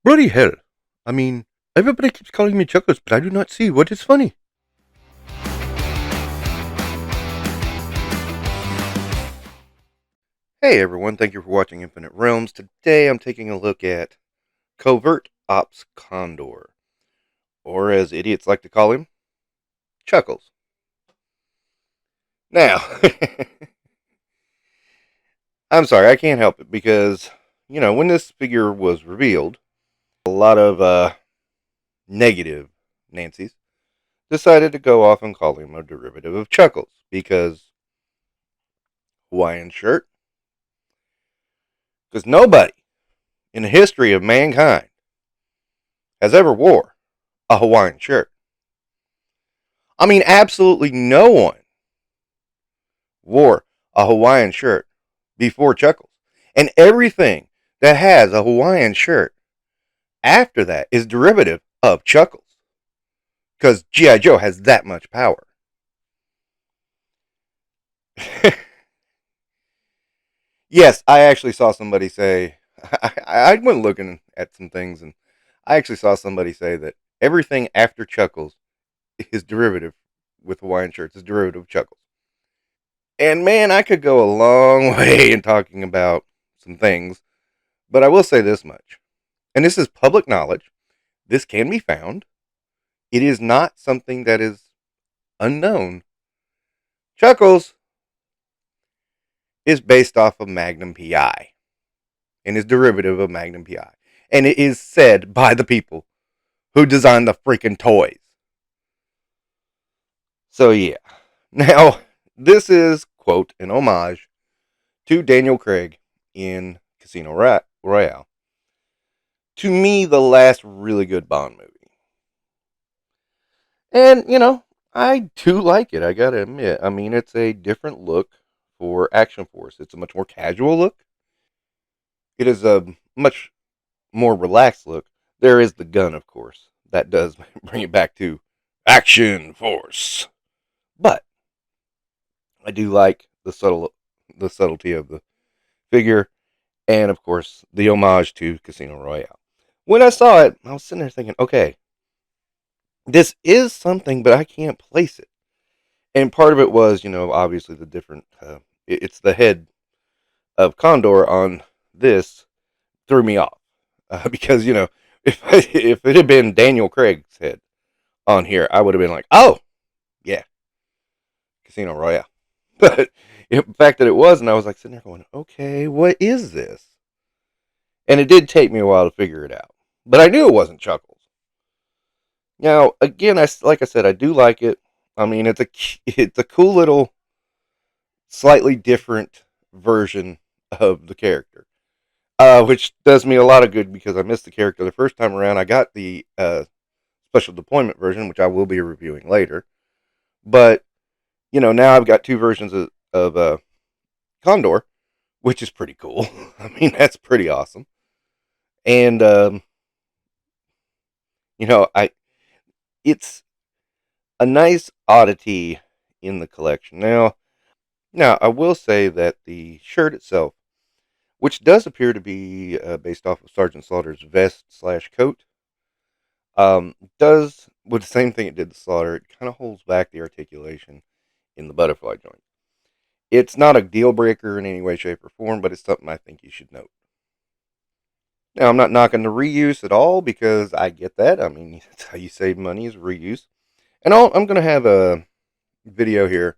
Bloody hell. I mean, everybody keeps calling me Chuckles, but I do not see what is funny. Hey everyone, thank you for watching Infinite Realms. Today I'm taking a look at Covert Ops Condor, or as idiots like to call him, Chuckles. Now, I'm sorry, I can't help it because, when this figure was revealed, a lot of negative Nancy's decided to go off and call him a derivative of Chuckles because Hawaiian shirt. Because nobody in the history of mankind has ever wore a Hawaiian shirt. I mean, absolutely no one wore a Hawaiian shirt before Chuckles. And everything that has a Hawaiian shirt after that is derivative of Chuckles. Because G.I. Joe has that much power. Yes, I actually saw somebody say, I went looking at some things and I actually saw somebody say that everything after Chuckles is derivative with Hawaiian shirts is derivative of Chuckles. And man, I could go a long way in talking about some things, but I will say this much. And this is public knowledge. This can be found. It is not something that is unknown. Chuckles is based off of Magnum PI and is derivative of Magnum PI. And it is said by the people who designed the freaking toys. So yeah. Now, this is, quote, an homage to Daniel Craig in Casino Royale. To me, the last really good Bond movie. And, I do like it, I gotta admit. I mean, it's a different look for Action Force. It's a much more casual look. It is a much more relaxed look. There is the gun, of course. That does bring it back to Action Force. But I do like the subtlety of the figure, and of course the homage to Casino Royale. When I saw it, I was sitting there thinking, okay, this is something, but I can't place it. And part of it was, obviously the different. It's the head of Condor on this threw me off because if it had been Daniel Craig's head on here, I would have been like, oh yeah, Casino Royale. But the fact that it wasn't, I was like sitting there going, okay, what is this? And it did take me a while to figure it out, but I knew it wasn't Chuckles. Now, again, like I said, I do like it. I mean, it's a cool little, slightly different version of the character, which does me a lot of good because I missed the character the first time around. I got the special deployment version, which I will be reviewing later. But now I've got two versions of Condor, which is pretty cool. I mean, that's pretty awesome. And I it's a nice oddity in the collection. Now I will say that the shirt itself, which does appear to be based off of Sergeant Slaughter's vest slash coat, does with the same thing it did to Slaughter. It kind of holds back the articulation in the butterfly joint. It's not a deal breaker in any way, shape, or form, but it's something I think you should note. Now, I'm not knocking the reuse at all because I get that. I mean, that's how you save money is reuse. And I'm going to have a video here.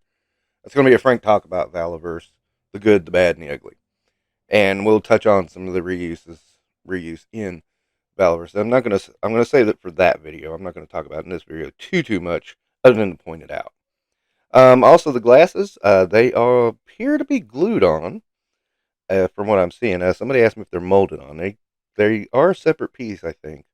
It's going to be a frank talk about Valaverse, the good, the bad, and the ugly. And we'll touch on some of the reuse in Valaverse. I'm going to save it for that video. I'm not going to talk about it in this video too much, other than to point it out. Also, the glasses, they appear to be glued on, from what I'm seeing. Somebody asked me if they're molded on. They are a separate piece, I think,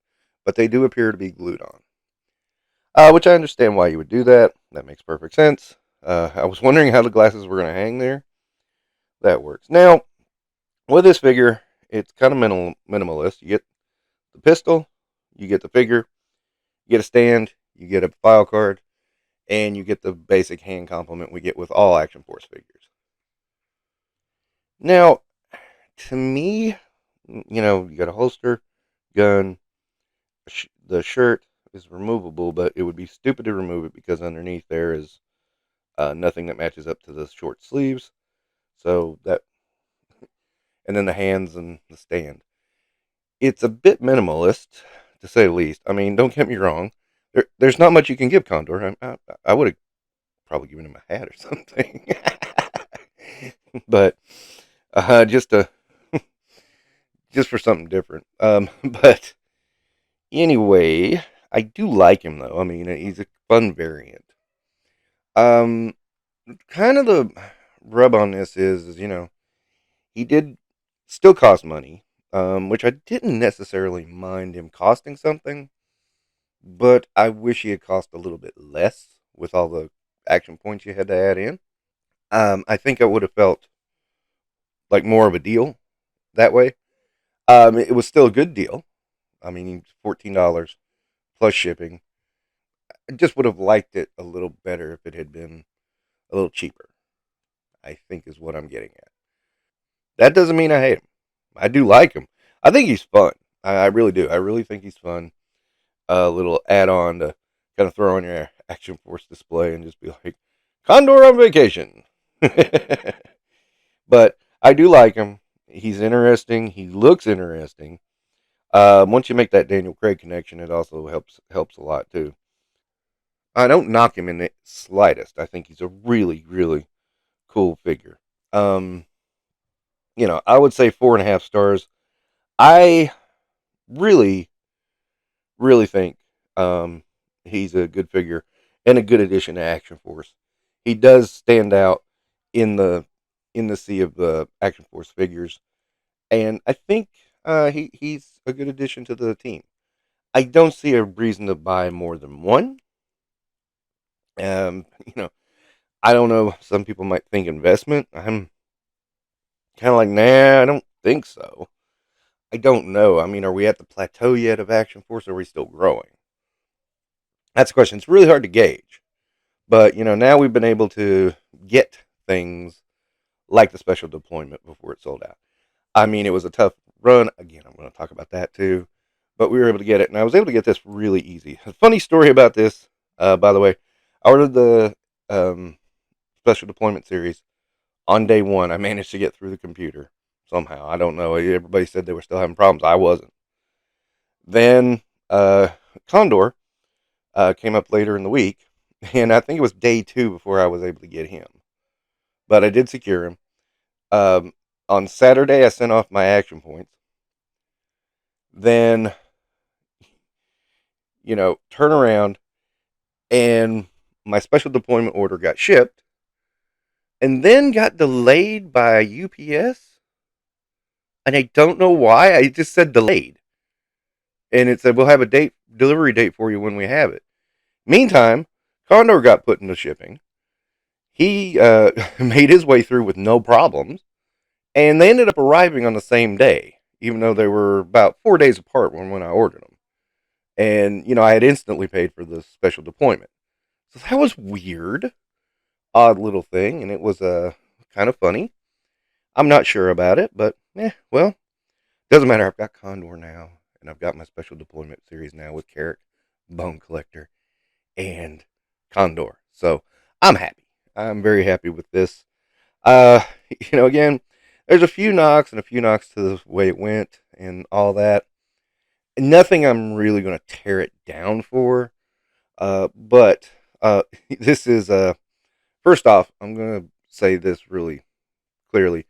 but they do appear to be glued on. Which I understand why you would do that. That makes perfect sense. I was wondering how the glasses were going to hang there. That works. Now, with this figure, it's kind of minimalist. You get the pistol, you get the figure, you get a stand, you get a file card, and you get the basic hand complement we get with all Action Force figures. Now, to me, you got a holster, gun, the shirt is removable, but it would be stupid to remove it because underneath there is nothing that matches up to the short sleeves. So that, and then the hands and the stand. It's a bit minimalist, to say the least. I mean, don't get me wrong. There's not much you can give Condor. I would have probably given him a hat or something, but just to just for something different. But anyway, I do like him though. I mean, he's a fun variant. Um, Kind of the rub on this is he did still cost money, which I didn't necessarily mind him costing something, but I wish he had cost a little bit less with all the action points you had to add in. I think I would have felt like more of a deal that way. It was still a good deal. I mean, $14 plus shipping. I just would have liked it a little better if it had been a little cheaper, I think is what I'm getting at. That doesn't mean I hate him. I do like him. I think he's fun. I really do. I really think he's fun. A little add on to kind of throw on your Action Force display and just be like, Condor on vacation. But I do like him. He's interesting. He looks interesting. Once you make that Daniel Craig connection, it also helps a lot too. I don't knock him in the slightest. I think he's a really, really cool figure. Um, I would say 4.5 stars. I really, really think he's a good figure and a good addition to Action Force. He does stand out in the sea of the Action Force figures, and I think he's a good addition to the team. I don't see a reason to buy more than one. Um, you know, I don't know. Some people might think investment. I'm kind of like, nah, I don't think so. I don't know. I mean, are we at the plateau yet of Action Force, or are we still growing? That's the question. It's really hard to gauge. But, now we've been able to get things like the special deployment before it sold out. I mean, it was a tough run. Again, I'm going to talk about that too. But we were able to get it, and I was able to get this really easy. A funny story about this, by the way, I ordered the special deployment series on day one. I managed to get through the computer somehow. I don't know. Everybody said they were still having problems. I wasn't. Then Condor came up later in the week, and I think it was day two before I was able to get him. But I did secure him. Um, on Saturday, I sent off my action points. Then, turn around, and my special deployment order got shipped, and then got delayed by UPS. And I don't know why. I just said delayed, and it said we'll have a delivery date for you when we have it. Meantime, Condor got put into shipping. He made his way through with no problems, and they ended up arriving on the same day, even though they were about 4 days apart when I ordered them. And I had instantly paid for the special deployment, so that was weird, odd little thing, and it was kind of funny. I'm not sure about it, but well, doesn't matter. I've got Condor now, and I've got my special deployment series now with Carrick, Bone Collector, and Condor. So I'm happy. I'm very happy with this. Uh, again, there's a few knocks and a few knocks to the way it went and all that. Nothing I'm really going to tear it down for. But this is first off, I'm going to say this really clearly,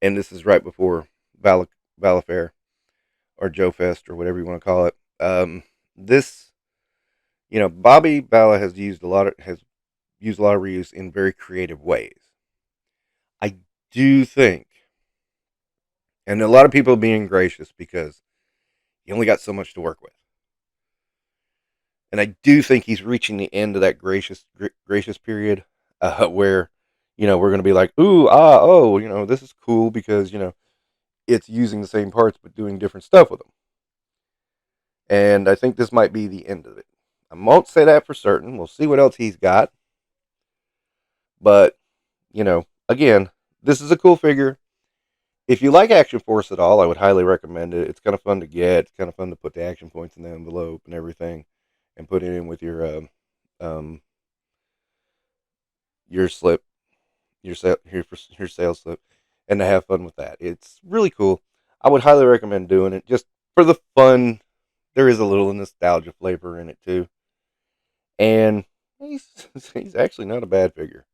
and this is right before Valafair or Joe Fest or whatever you want to call it. This, Bobby Bala has used a lot of reuse in very creative ways. I do think, and a lot of people being gracious because he only got so much to work with. And I do think he's reaching the end of that gracious period, where we're going to be like, ooh, ah, oh, this is cool because it's using the same parts but doing different stuff with them. And I think this might be the end of it. I won't say that for certain. We'll see what else he's got. But again, this is a cool figure. If you like Action Force at all, I would highly recommend it. It's kind of fun to get. It's kind of fun to put the action points in the envelope and everything, and put it in with um, your slip, your sales slip, and to have fun with that. It's really cool. I would highly recommend doing it just for the fun. There is a little nostalgia flavor in it too, and he's he's actually not a bad figure.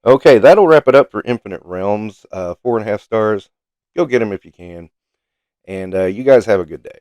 Okay, that'll wrap it up for Infinite Realms. 4.5 stars. Go get him if you can, and you guys have a good day.